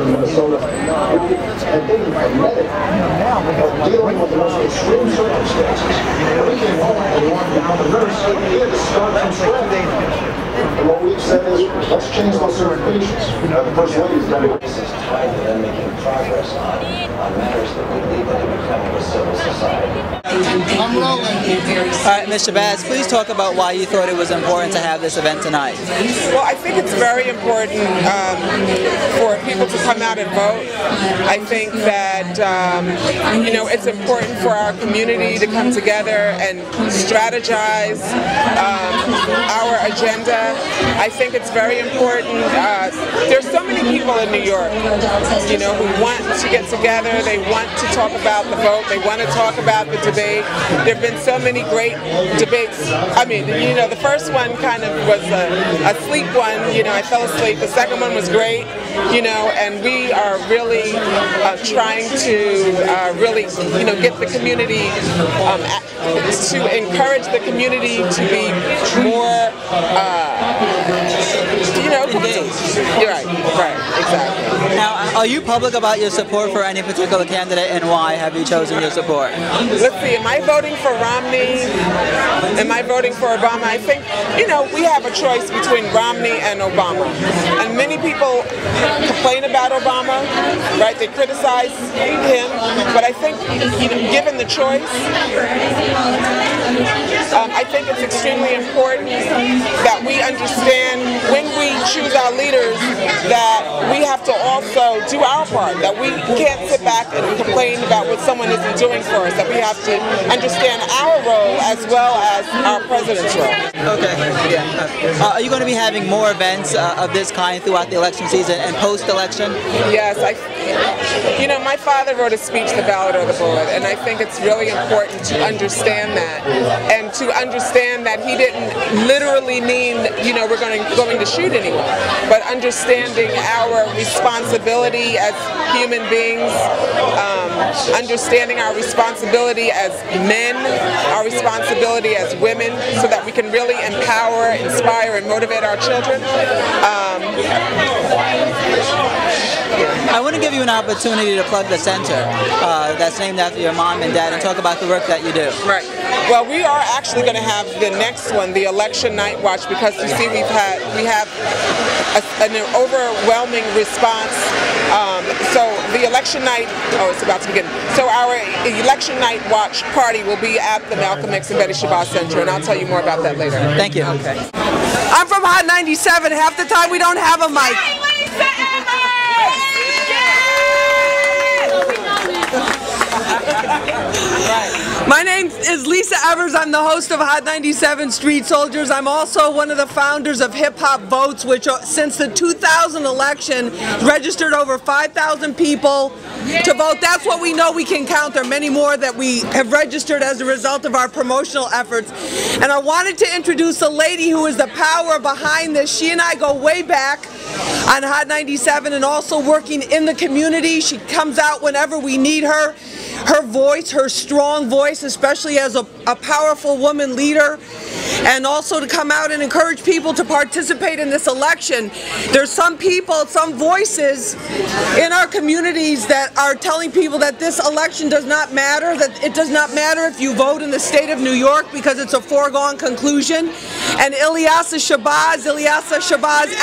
in Minnesota, had been a medic dealing with the most extreme circumstances. When he came home and walked down the nurse, he had to start from scratch. And what we've said is, let's change those certifications. The First Lady's done it. This is tied to them making progress on matters that we believe that are becoming a civil society. I'm rolling. All right, Ms. Shabazz, please talk about why you thought it was important to have this event tonight. Well, I think it's very important for people to come out and vote. I think that, you know, it's important for our community to come together and strategize our agenda. I think it's very important. There's so many people in New York, you know, who want to get together. They want to talk about the vote. They want to talk about the debate. There have been so many great debates. I mean, you know, the first one kind of was a sleep one. You know, I fell asleep. The second one was great. You know, and we are really trying to really, you know, get the community to encourage the community to be more, you know, you're right, exactly. Now, are you public about your support for any particular candidate, and why have you chosen your support? Let's see, am I voting for Romney? Am I voting for Obama? I think, you know, we have a choice between Romney and Obama. And many people complain about Obama, right? They criticize him, but I think, you know, given the choice, I think it's extremely important that we understand when we choose our leaders that we have to also do our part, that we can't sit back and complain about what someone isn't doing for us, that we have to understand our role as well as our president's role. Okay. Yeah. Are you going to be having more events of this kind throughout the election season and post-election? Yes. You know, my father wrote a speech, The Ballot or the Bullet, and I think it's really important to understand that, and to understand that he didn't literally mean, you know, we're going to shoot anyone, but understanding our responsibility as human beings, understanding our responsibility as men, our responsibility as women, so that we can really empower, inspire, and motivate our children. I want to give you an opportunity to plug the center that's named after your mom and dad and talk about the work that you do. Right. Well, we are actually going to have the next one, the Election Night Watch, because you see we have an overwhelming response. So the election night, oh, it's about to begin. So our Election Night Watch party will be at the Malcolm X and Betty Shabazz Center, and I'll tell you more about that later. Thank you. Okay. I'm from Hot 97. Half the time we don't have a mic. My name is Lisa Evers. I'm the host of Hot 97 Street Soldiers. I'm also one of the founders of Hip Hop Votes, which since the 2000 election registered over 5,000 people to vote. That's what we know we can count. There are many more that we have registered as a result of our promotional efforts. And I wanted to introduce a lady who is the power behind this. She and I go way back on Hot 97 and also working in the community. She comes out whenever we need her. Her voice, her strong voice, especially as a powerful woman leader, and also to come out and encourage people to participate in this election. There's some people, some voices in our communities that are telling people that this election does not matter, that it does not matter if you vote in the state of New York because it's a foregone conclusion. And Ilyasah Shabazz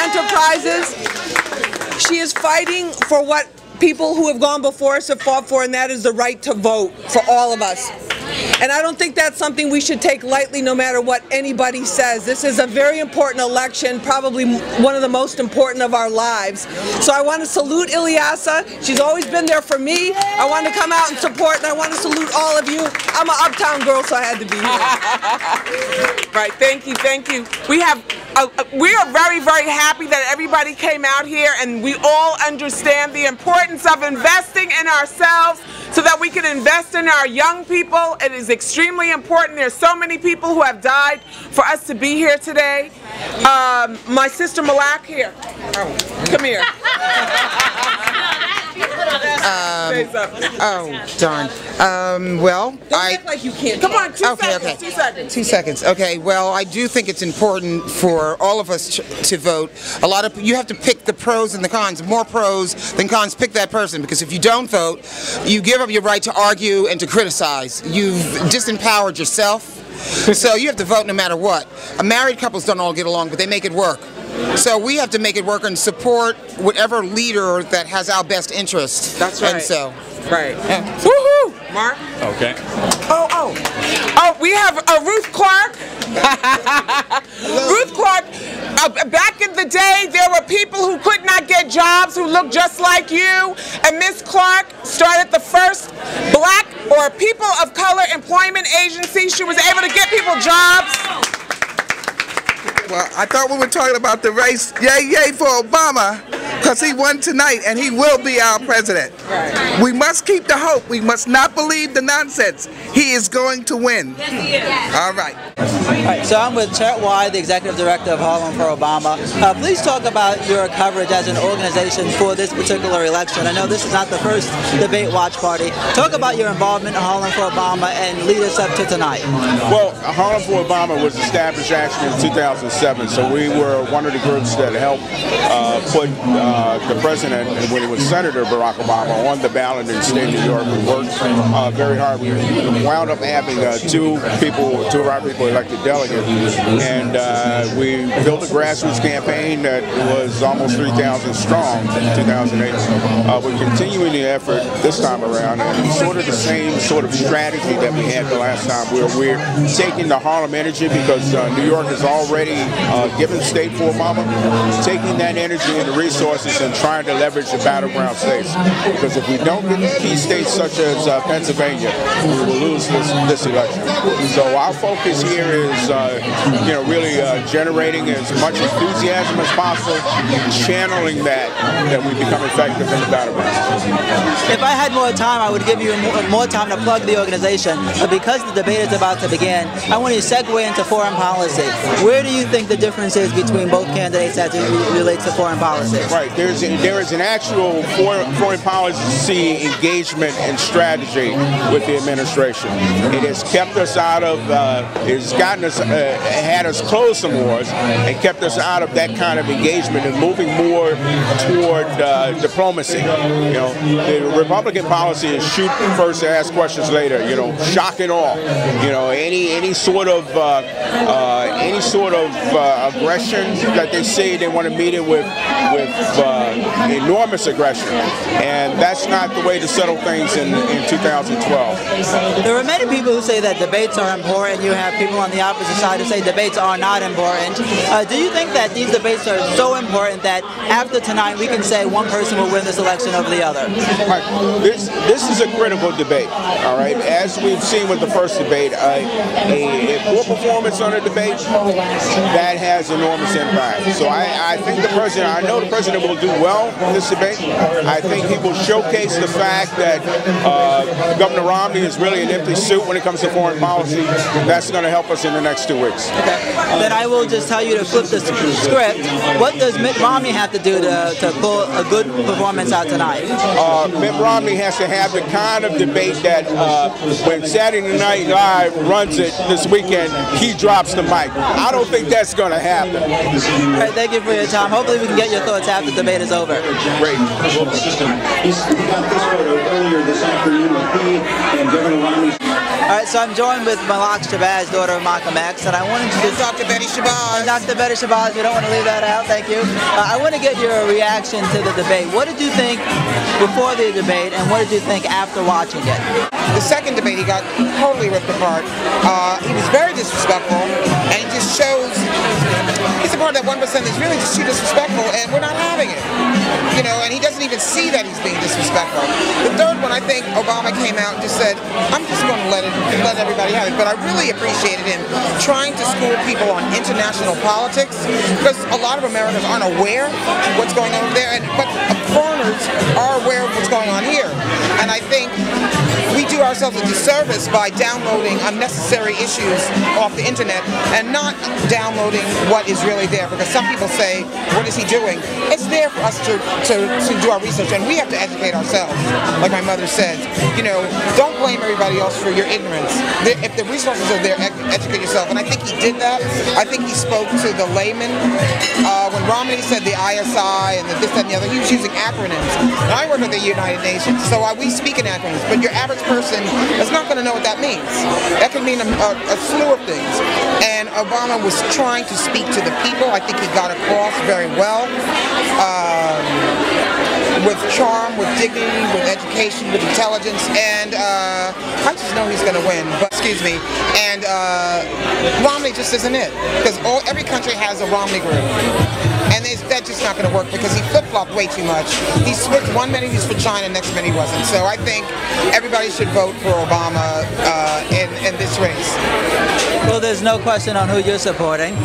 Enterprises, she is fighting for what people who have gone before us have fought for, and that is the right to vote for all of us. And I don't think that's something we should take lightly no matter what anybody says. This is a very important election, probably one of the most important of our lives. So I want to salute Ilyasah. She's always been there for me. I want to come out and support, and I want to salute all of you. I'm an uptown girl, so I had to be here. Right, thank you, thank you. We are very, very happy that everybody came out here, and we all understand the importance of investing in ourselves so that we can invest in our young people. It is extremely important. There's so many people who have died for us to be here today. My sister MALAAK here. Come here. say something. Oh, darn. Well, Don't act like you can't. Come on, 2 seconds. Okay. 2 seconds. 2 seconds. Okay. Well, I do think it's important for all of us to vote. You have to pick the pros and the cons. More pros than cons. Pick that person, because if you don't vote, you give up your right to argue and to criticize. You've disempowered yourself. So you have to vote no matter what. Married couples don't all get along, but they make it work. So we have to make it work and support whatever leader that has our best interest. That's right. And so, right. Woohoo! Mark? Okay. Oh, we have Ruth Clark. Ruth Clark, back in the day, there were people who could not get jobs who looked just like you, and Miss Clark started the first black or people of color employment agency. She was able to get people jobs. Well, I thought we were talking about the race. Yay, yay for Obama, because he won tonight and he will be our president. Right. We must keep the hope. We must not believe the nonsense. He is going to win. Yes, he is. All right. All right, so I'm with CHET, the Executive Director of Harlem for Obama. Please talk about your coverage as an organization for this particular election. I know this is not the first debate watch party. Talk about your involvement in Harlem for Obama and lead us up to tonight. Well, Harlem for Obama was established actually in 2007, so we were one of the groups that helped put the president, when he was Senator Barack Obama, on the ballot in the state of New York. We worked very hard. We wound up having two of our people elected delegates, and we built a grassroots campaign that was almost 3,000 strong in 2008. We're continuing the effort this time around, and sort of the same sort of strategy that we had the last time, where we're taking the Harlem energy, because New York is already given state for Obama, taking that energy and the resources and trying to leverage the battleground states. Because if we don't get the key states such as Pennsylvania, we will lose this election. So our focus here is really generating as much enthusiasm as possible, channeling that we become effective in the battleground. If I had more time, I would give you more time to plug the organization. But because the debate is about to begin, I want you to segue into foreign policy. Where do you think the difference is between both candidates as it relates to foreign policy? Right. There is an actual foreign policy engagement and strategy with the administration. It has kept us out of, had us close some wars and kept us out of that kind of engagement and moving more toward diplomacy. The Republican policy is shoot first, ask questions later. Shock and awe. Any sort of aggression that they say they want to meet it with enormous aggression, and that's not the way to settle things in 2012. There are many people who say that debates are important. You have people on the opposite side who say debates are not important. Do you think that these debates are so important that after tonight we can say one person will win this election over the other? Right. This is a critical debate. All right. As we've seen with the first debate, a poor performance on a debate that has enormous impact. So I think I know the president will do well in this debate. I think he will showcase the fact that Governor Romney is really an empty suit when it comes to foreign policy. That's going to help us in the next 2 weeks. Okay. Then I will just tell you to flip the script. What does Mitt Romney have to do to pull a good performance out tonight? Mitt Romney has to have the kind of debate that when Saturday Night Live runs it this weekend, he drops the mic. I don't think that's going to happen. All right, thank you for your time. Hopefully we can get your thoughts after the debate is over. Great. We got this photo earlier this afternoon with me and Governor Romney. All right, so I'm joined with MALAAK Shabazz, daughter of Malcolm X, and I wanted to just Dr. Betty Shabazz. Dr. Betty Shabazz, we don't want to leave that out, thank you. I want to get your reaction to the debate. What did you think before the debate, and what did you think after watching it? The second debate, he got totally ripped apart. He was very disrespectful, and it just shows he's a part of that 1% that's really just too disrespectful, and we're not having it. And he doesn't even see that he's being disrespectful. The third one, I think Obama came out and just said, I'm just going to let everybody have it. But I really appreciated him trying to school people on international politics, because a lot of Americans aren't aware of what's going on over there, but foreigners are aware of what's going on here. And I think we do our ourselves a disservice by downloading unnecessary issues off the internet and not downloading what is really there. Because some people say, what is he doing? It's there for us to do our research, and we have to educate ourselves. Like my mother said, you know, don't blame everybody else for your ignorance. If the resources are there, educate yourself. And I think he did that. I think he spoke to the layman. When Romney said the ISI and the this, that, and the other, he was using acronyms. And I work with the United Nations, so we speak in acronyms, but your average person is not going to know what that means. That can mean a slew of things. And Obama was trying to speak to the people. I think he got across very well. With charm, with dignity, with education, with intelligence, and I just know he's going to win. But excuse me, and Romney just isn't it, because every country has a Romney group, and that's just not going to work because he flip-flopped way too much. He switched one minute he's for China, next minute he wasn't. So I think everybody should vote for Obama in this race. Well, there's no question on who you're supporting.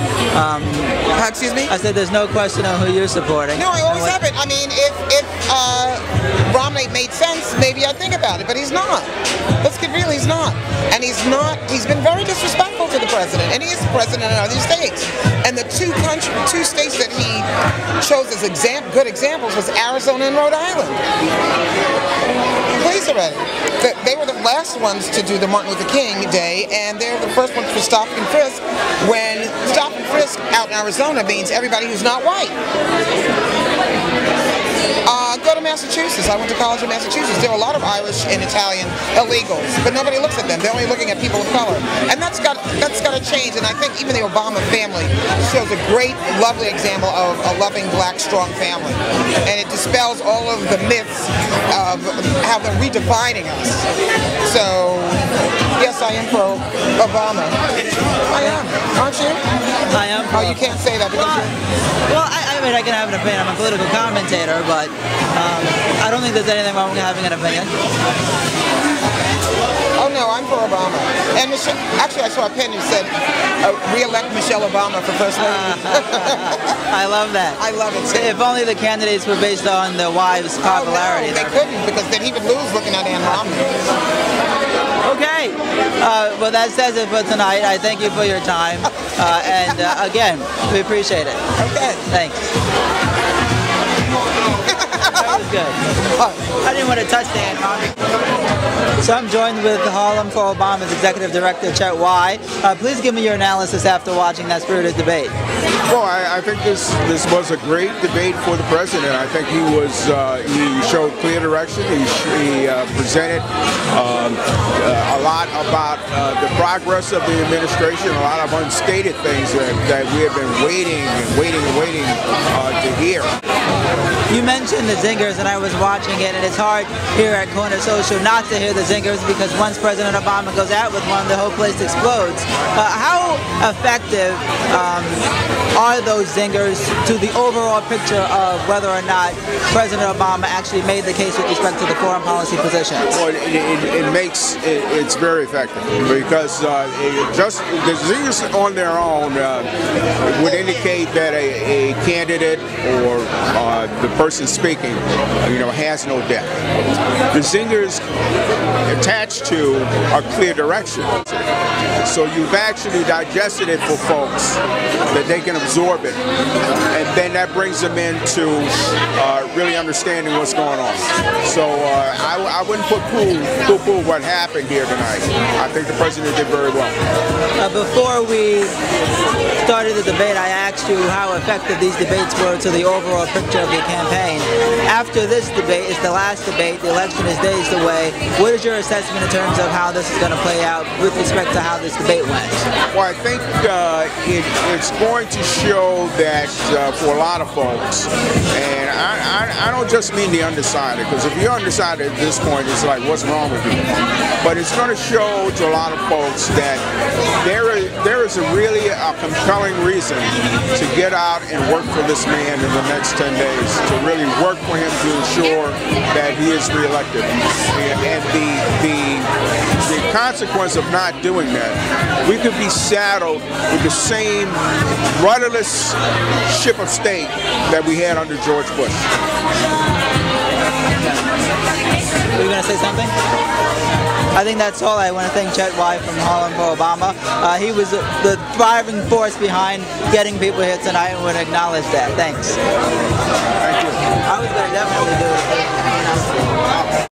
Excuse me? I said there's no question on who you're supporting. No, I always have it. I mean, if Romney made sense, maybe I'd think about it, but he's not. Let's get real, he's not. And he's been very disrespectful to the president, and he is the president of other states. And the two states that he chose as good examples was Arizona and Rhode Island. Please already. They were the last ones to do the Martin Luther King Day, and they're the first ones for stop and frisk, when stop and frisk out in Arizona means everybody who's not white. Go to Massachusetts. I went to college in Massachusetts. There are a lot of Irish and Italian illegals, but nobody looks at them. They're only looking at people of color, and that's got to change. And I think even the Obama family shows a great, lovely example of a loving, black, strong family, and it dispels all of the myths of how they're redefining us. So, yes, I am for Obama. I am, aren't you? I am. Oh, you can't say that because well, I mean, I can have an opinion. I'm a political commentator, but I don't think there's anything wrong with having an opinion. Oh no, I'm for Obama. And actually, I saw a pen that said, re-elect Michelle Obama for First Lady. I love that. I love it too. If only the candidates were based on their wives' popularity. Oh, no, they couldn't, because then he would lose looking at Ann Romney. Okay. Well, that says it for tonight. I thank you for your time. And again, we appreciate it. Okay. Thanks. That was good. I didn't want to touch the Ann Romney. So I'm joined with Harlem for Obama's Executive Director, CHET. Please give me your analysis after watching that spirited debate. Well, I think this was a great debate for the president. I think he showed clear direction. He presented a lot about the progress of the administration, a lot of unstated things that we have been waiting to hear. You mentioned the zingers, and I was watching it, and it's hard here at Corner Social not to hear the zingers, because once President Obama goes out with one, the whole place explodes. How effective are those zingers to the overall picture of whether or not President Obama actually made the case with respect to the foreign policy positions? Well, it's very effective, because just the zingers on their own would indicate that a candidate or the person speaking, has no depth. The zingers attached to a clear direction. So you've actually digested it for folks that they can absorb it, and then that brings them into really understanding what's going on. So I wouldn't poo-poo what happened here tonight. I think the president did very well. Before we started the debate, I asked you how effective these debates were to the overall picture of the campaign. After this debate, it's the last debate, the election is days away. What is your assessment in terms of how this is going to play out with respect to how this debate went? Well, I think it's going to show that for a lot of folks, and I don't just mean the undecided, because if you're undecided at this point, it's like, what's wrong with you? But it's going to show to a lot of folks that there is really a compelling reason to get out and work for this man in the next 10 days, to really work for him to ensure that he is reelected. And the consequence of not doing that, we could be saddled with the same rudderless ship of state that we had under George Bush. Were you going to say something? I think that's all. I want to thank Chet White from Harlem for Obama. He was the driving force behind getting people here tonight, and would acknowledge that. Thanks. Thank you. I was going to definitely do it.